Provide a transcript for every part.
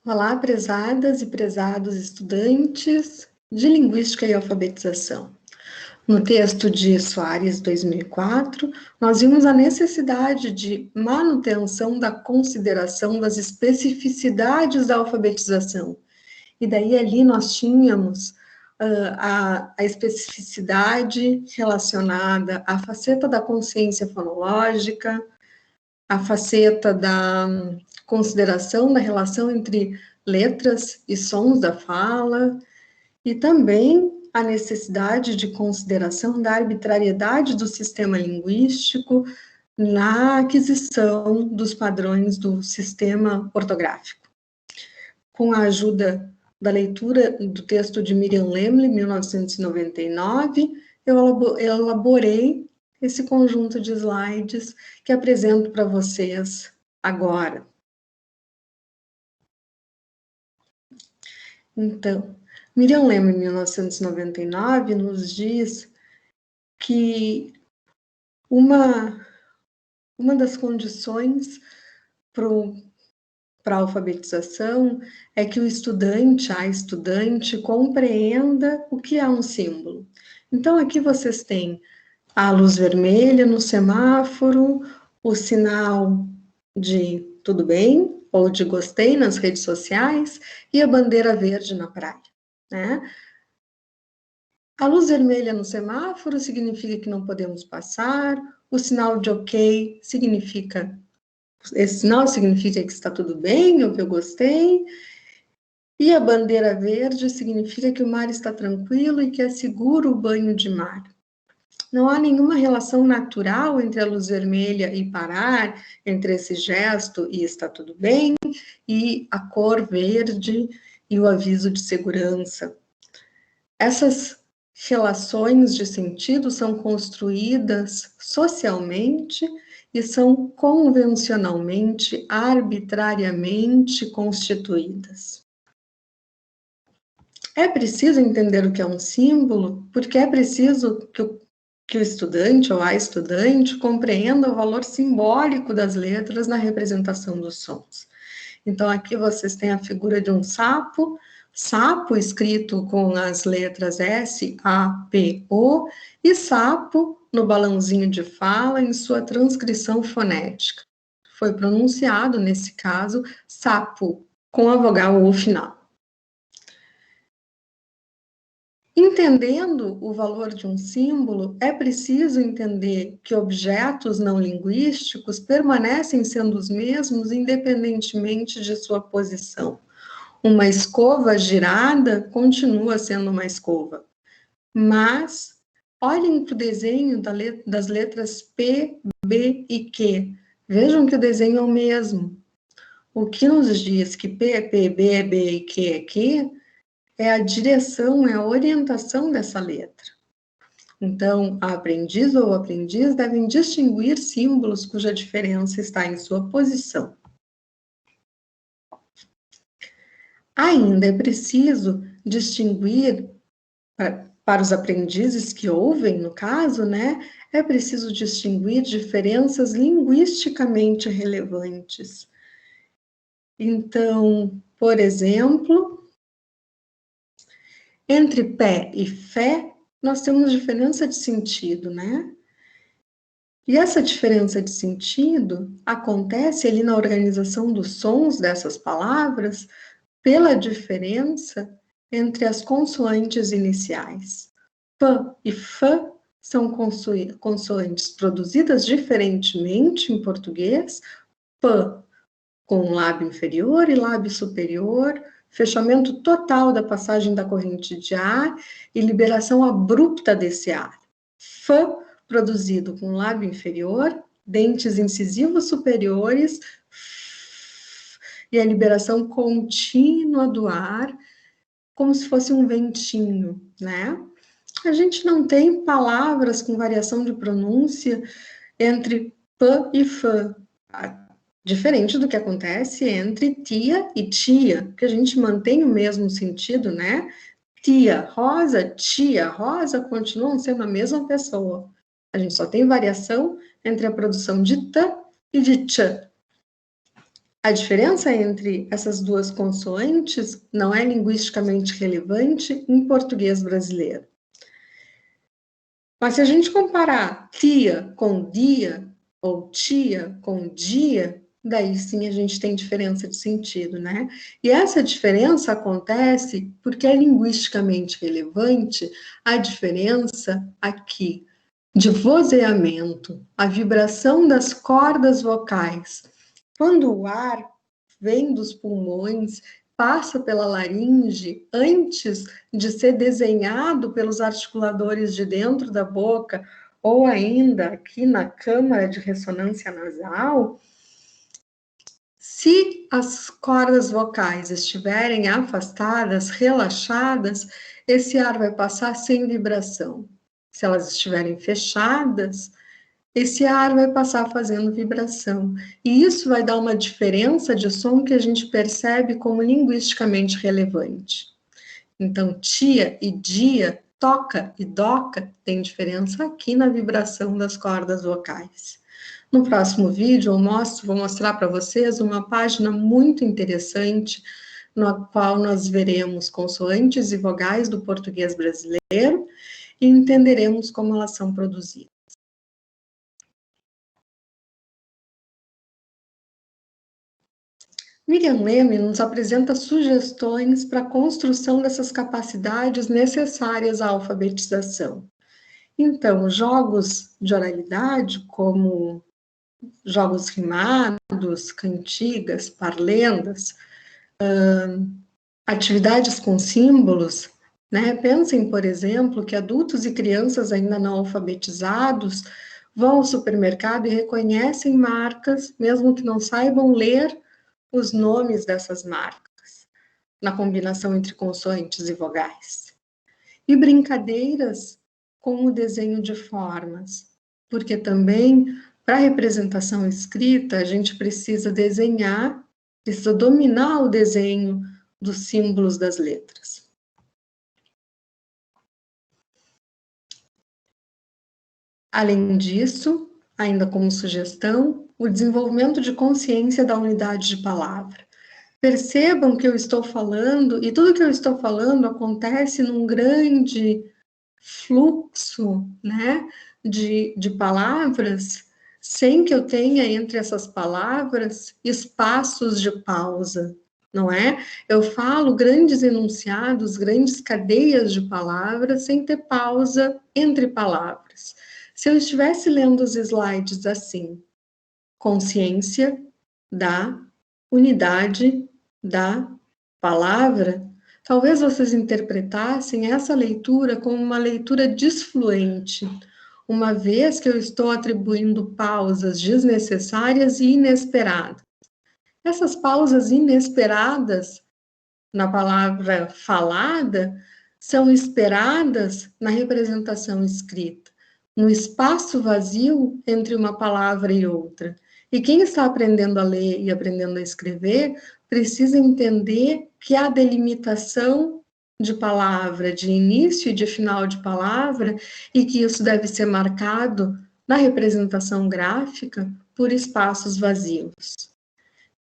Olá, prezadas e prezados estudantes de Linguística e Alfabetização. No texto de Soares, 2004, nós vimos a necessidade de manutenção da consideração das especificidades da alfabetização. E daí ali nós tínhamos a especificidade relacionada à faceta da consciência fonológica, a faceta da consideração da relação entre letras e sons da fala, e também a necessidade de consideração da arbitrariedade do sistema linguístico na aquisição dos padrões do sistema ortográfico. Com a ajuda da leitura do texto de Miriam Lemle, 1999, eu elaborei esse conjunto de slides que apresento para vocês agora. Então, Miriam Lemle, em 1999, nos diz que uma das condições para a alfabetização é que o estudante, a estudante, compreenda o que é um símbolo. Então, aqui vocês têm a luz vermelha no semáforo, o sinal de tudo bem ou de gostei nas redes sociais e a bandeira verde na praia, né? A luz vermelha no semáforo significa que não podemos passar, o sinal de ok significa, esse sinal significa que está tudo bem ou que eu gostei, e a bandeira verde significa que o mar está tranquilo e que é seguro o banho de mar. Não há nenhuma relação natural entre a luz vermelha e parar, entre esse gesto e está tudo bem, e a cor verde e o aviso de segurança. Essas relações de sentido são construídas socialmente e são convencionalmente, arbitrariamente constituídas. É preciso entender o que é um símbolo, porque é preciso que o estudante ou a estudante compreenda o valor simbólico das letras na representação dos sons. Então, aqui vocês têm a figura de um sapo escrito com as letras S, A, P, O, e sapo no balãozinho de fala em sua transcrição fonética. Foi pronunciado, nesse caso, sapo, com a vogal O final. Entendendo o valor de um símbolo, é preciso entender que objetos não linguísticos permanecem sendo os mesmos independentemente de sua posição. Uma escova girada continua sendo uma escova. Mas, olhem para o desenho das letras P, B e Q. Vejam que o desenho é o mesmo. O que nos diz que P é P, B é B e Q é Q é a direção, é a orientação dessa letra. Então, a aprendiz ou o aprendiz devem distinguir símbolos cuja diferença está em sua posição. Ainda é preciso distinguir, para os aprendizes que ouvem, no caso, né, é preciso distinguir diferenças linguisticamente relevantes. Então, por exemplo, entre pé e fé, nós temos diferença de sentido, né? E essa diferença de sentido acontece ali na organização dos sons dessas palavras pela diferença entre as consoantes iniciais. P e F são consoantes produzidas diferentemente em português, P com lábio inferior e lábio superior, fechamento total da passagem da corrente de ar e liberação abrupta desse ar. F produzido com lábio inferior, dentes incisivos superiores, e a liberação contínua do ar, como se fosse um ventinho, né? A gente não tem palavras com variação de pronúncia entre P e F, diferente do que acontece entre tia e tia, que a gente mantém o mesmo sentido, né? Tia Rosa continuam sendo a mesma pessoa. A gente só tem variação entre a produção de T e de Ch. A diferença entre essas duas consoantes não é linguisticamente relevante em português brasileiro. Mas se a gente comparar tia com dia, ou tia com dia, daí sim a gente tem diferença de sentido, né? E essa diferença acontece porque é linguisticamente relevante a diferença aqui de vozeamento, a vibração das cordas vocais. Quando o ar vem dos pulmões, passa pela laringe antes de ser desenhado pelos articuladores de dentro da boca, ou ainda aqui na câmara de ressonância nasal, se as cordas vocais estiverem afastadas, relaxadas, esse ar vai passar sem vibração. Se elas estiverem fechadas, esse ar vai passar fazendo vibração. E isso vai dar uma diferença de som que a gente percebe como linguisticamente relevante. Então, tia e dia, toca e doca, tem diferença aqui na vibração das cordas vocais. No próximo vídeo, vou mostrar para vocês uma página muito interessante, na qual nós veremos consoantes e vogais do português brasileiro e entenderemos como elas são produzidas. Miriam Leme nos apresenta sugestões para a construção dessas capacidades necessárias à alfabetização. Então, jogos de oralidade, como jogos rimados, cantigas, parlendas, atividades com símbolos, né? Pensem, por exemplo, que adultos e crianças ainda não alfabetizados vão ao supermercado e reconhecem marcas, mesmo que não saibam ler os nomes dessas marcas, na combinação entre consoantes e vogais. E brincadeiras com o desenho de formas, porque também, para a representação escrita, a gente precisa desenhar, precisa dominar o desenho dos símbolos das letras. Além disso, ainda como sugestão, o desenvolvimento de consciência da unidade de palavra. Percebam que eu estou falando, e tudo que eu estou falando acontece num grande fluxo, né, de palavras, sem que eu tenha entre essas palavras espaços de pausa, não é? Eu falo grandes enunciados, grandes cadeias de palavras, sem ter pausa entre palavras. Se eu estivesse lendo os slides assim, consciência da unidade da palavra, talvez vocês interpretassem essa leitura como uma leitura desfluente, uma vez que eu estou atribuindo pausas desnecessárias e inesperadas. Essas pausas inesperadas na palavra falada são esperadas na representação escrita, no espaço vazio entre uma palavra e outra. E quem está aprendendo a ler e aprendendo a escrever precisa entender que há delimitação de palavra, de início e de final de palavra, e que isso deve ser marcado na representação gráfica por espaços vazios.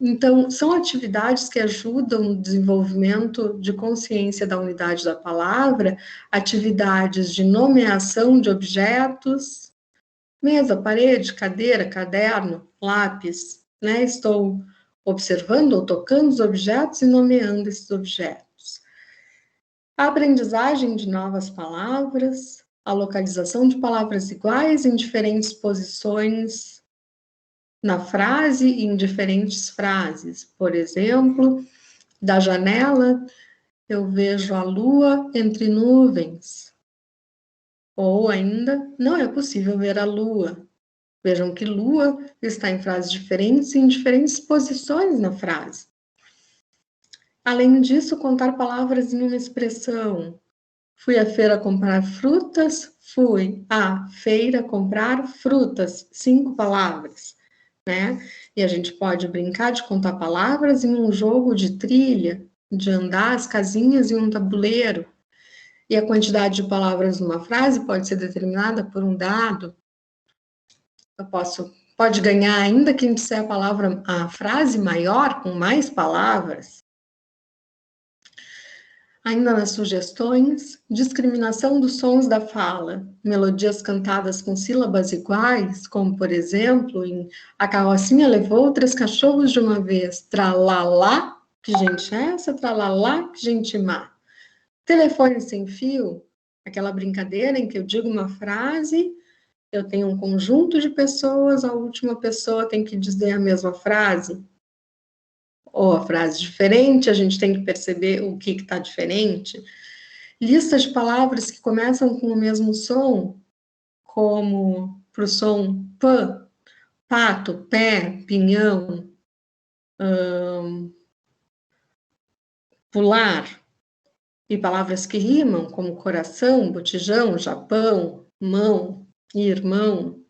Então, são atividades que ajudam no desenvolvimento de consciência da unidade da palavra, atividades de nomeação de objetos, mesa, parede, cadeira, caderno, lápis, né? Estou observando ou tocando os objetos e nomeando esses objetos. A aprendizagem de novas palavras, a localização de palavras iguais em diferentes posições na frase e em diferentes frases. Por exemplo, da janela eu vejo a lua entre nuvens. Ou ainda, não é possível ver a lua. Vejam que lua está em frases diferentes e em diferentes posições na frase. Além disso, contar palavras em uma expressão. Fui à feira comprar frutas, fui à feira comprar frutas. 5 palavras, né? E a gente pode brincar de contar palavras em um jogo de trilha, de andar as casinhas em um tabuleiro. E a quantidade de palavras numa frase pode ser determinada por um dado. Eu posso pode ganhar ainda quem disser a frase maior, com mais palavras. Ainda nas sugestões, discriminação dos sons da fala, melodias cantadas com sílabas iguais, como, por exemplo, em A Carrocinha Levou 3 Cachorros de uma Vez, tralalá, que gente é essa? Tralalá, que gente má. Telefone sem fio, aquela brincadeira em que eu digo uma frase, eu tenho um conjunto de pessoas, a última pessoa tem que dizer a mesma frase, ou a frase diferente, a gente tem que perceber o que está diferente. Lista de palavras que começam com o mesmo som, como para o som p, pato, pé, pinhão, pular, e palavras que rimam, como coração, botijão, Japão, mão, irmão.